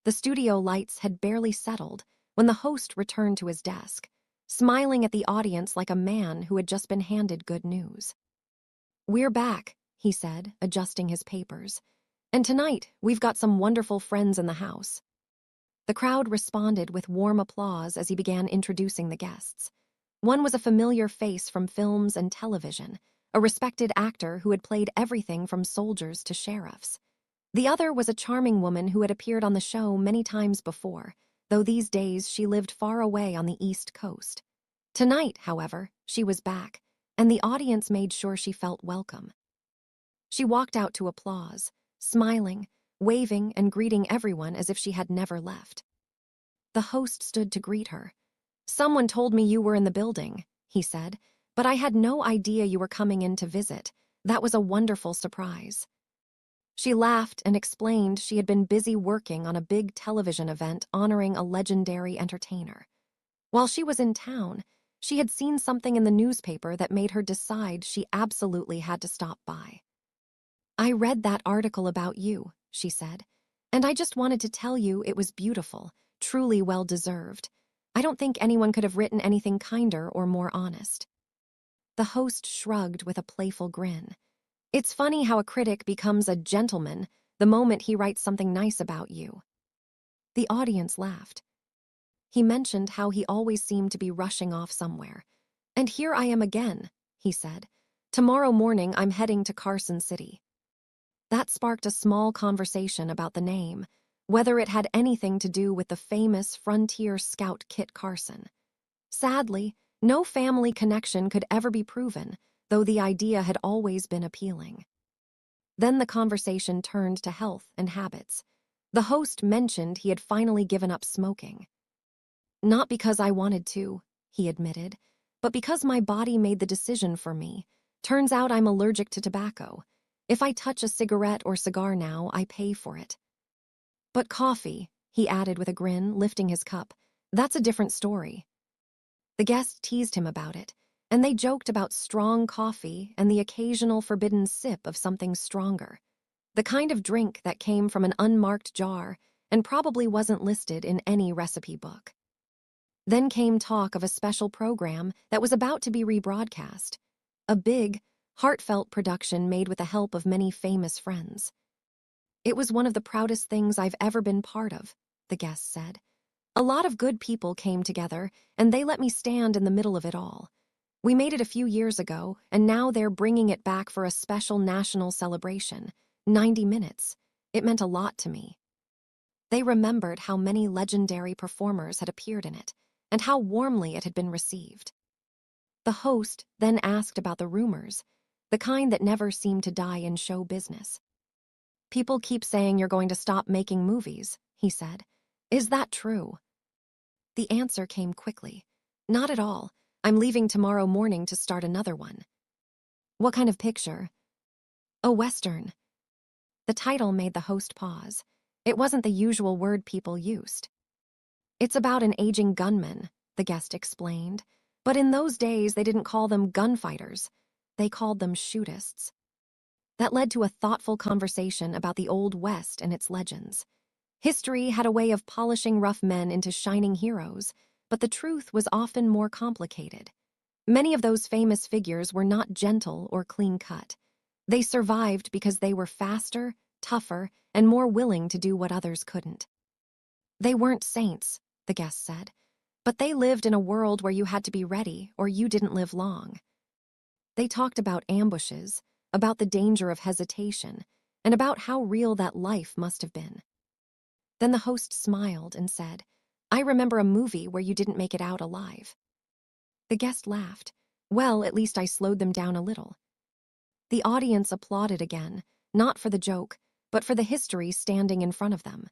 The studio lights had barely settled when the host returned to his desk, smiling at the audience like a man who had just been handed good news. "We're back," he said, adjusting his papers. "And tonight, we've got some wonderful friends in the house." The crowd responded with warm applause as he began introducing the guests. One was a familiar face from films and television, a respected actor who had played everything from soldiers to sheriffs. The other was a charming woman who had appeared on the show many times before, though these days she lived far away on the East Coast. Tonight, however, she was back, and the audience made sure she felt welcome. She walked out to applause, smiling, waving, and greeting everyone as if she had never left. The host stood to greet her. "Someone told me you were in the building," he said, "but I had no idea you were coming in to visit. That was a wonderful surprise." She laughed and explained she had been busy working on a big television event honoring a legendary entertainer. While she was in town, she had seen something in the newspaper that made her decide she absolutely had to stop by. "I read that article about you," she said, "and I just wanted to tell you it was beautiful, truly well-deserved. I don't think anyone could have written anything kinder or more honest." The host shrugged with a playful grin. "It's funny how a critic becomes a gentleman the moment he writes something nice about you." The audience laughed. He mentioned how he always seemed to be rushing off somewhere. "And here I am again," he said. "Tomorrow morning I'm heading to Carson City." That sparked a small conversation about the name, whether it had anything to do with the famous frontier scout Kit Carson. Sadly, no family connection could ever be proven, though the idea had always been appealing. Then the conversation turned to health and habits. The host mentioned he had finally given up smoking. "Not because I wanted to," he admitted, "but because my body made the decision for me. Turns out I'm allergic to tobacco. If I touch a cigarette or cigar now, I pay for it." "But coffee," he added with a grin, lifting his cup, "that's a different story." The guest teased him about it, and they joked about strong coffee and the occasional forbidden sip of something stronger, the kind of drink that came from an unmarked jar and probably wasn't listed in any recipe book. Then came talk of a special program that was about to be rebroadcast, a big, heartfelt production made with the help of many famous friends. "It was one of the proudest things I've ever been part of," the guest said. "A lot of good people came together, and they let me stand in the middle of it all. We made it a few years ago, and now they're bringing it back for a special national celebration, 90 minutes. It meant a lot to me." They remembered how many legendary performers had appeared in it, and how warmly it had been received. The host then asked about the rumors, the kind that never seemed to die in show business. "People keep saying you're going to stop making movies," he said. "Is that true?" The answer came quickly. "Not at all. I'm leaving tomorrow morning to start another one." "What kind of picture?" "A Western." The title made the host pause. It wasn't the usual word people used. "It's about an aging gunman," the guest explained. "But in those days, they didn't call them gunfighters. They called them shootists." That led to a thoughtful conversation about the Old West and its legends. History had a way of polishing rough men into shining heroes, but the truth was often more complicated. Many of those famous figures were not gentle or clean-cut. They survived because they were faster, tougher, and more willing to do what others couldn't. "They weren't saints," the guest said, "but they lived in a world where you had to be ready or you didn't live long." They talked about ambushes, about the danger of hesitation, and about how real that life must have been. Then the host smiled and said, "I remember a movie where you didn't make it out alive." The guest laughed. "Well, at least I slowed them down a little." The audience applauded again, not for the joke, but for the history standing in front of them.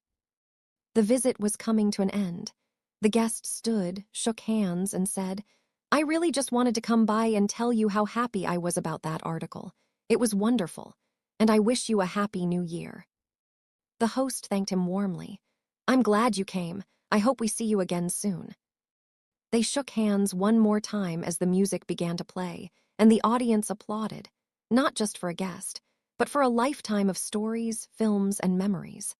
The visit was coming to an end. The guest stood, shook hands, and said, "I really just wanted to come by and tell you how happy I was about that article. It was wonderful, and I wish you a happy new year." The host thanked him warmly. "I'm glad you came. I hope we see you again soon." They shook hands one more time as the music began to play, and the audience applauded, not just for a guest, but for a lifetime of stories, films, and memories.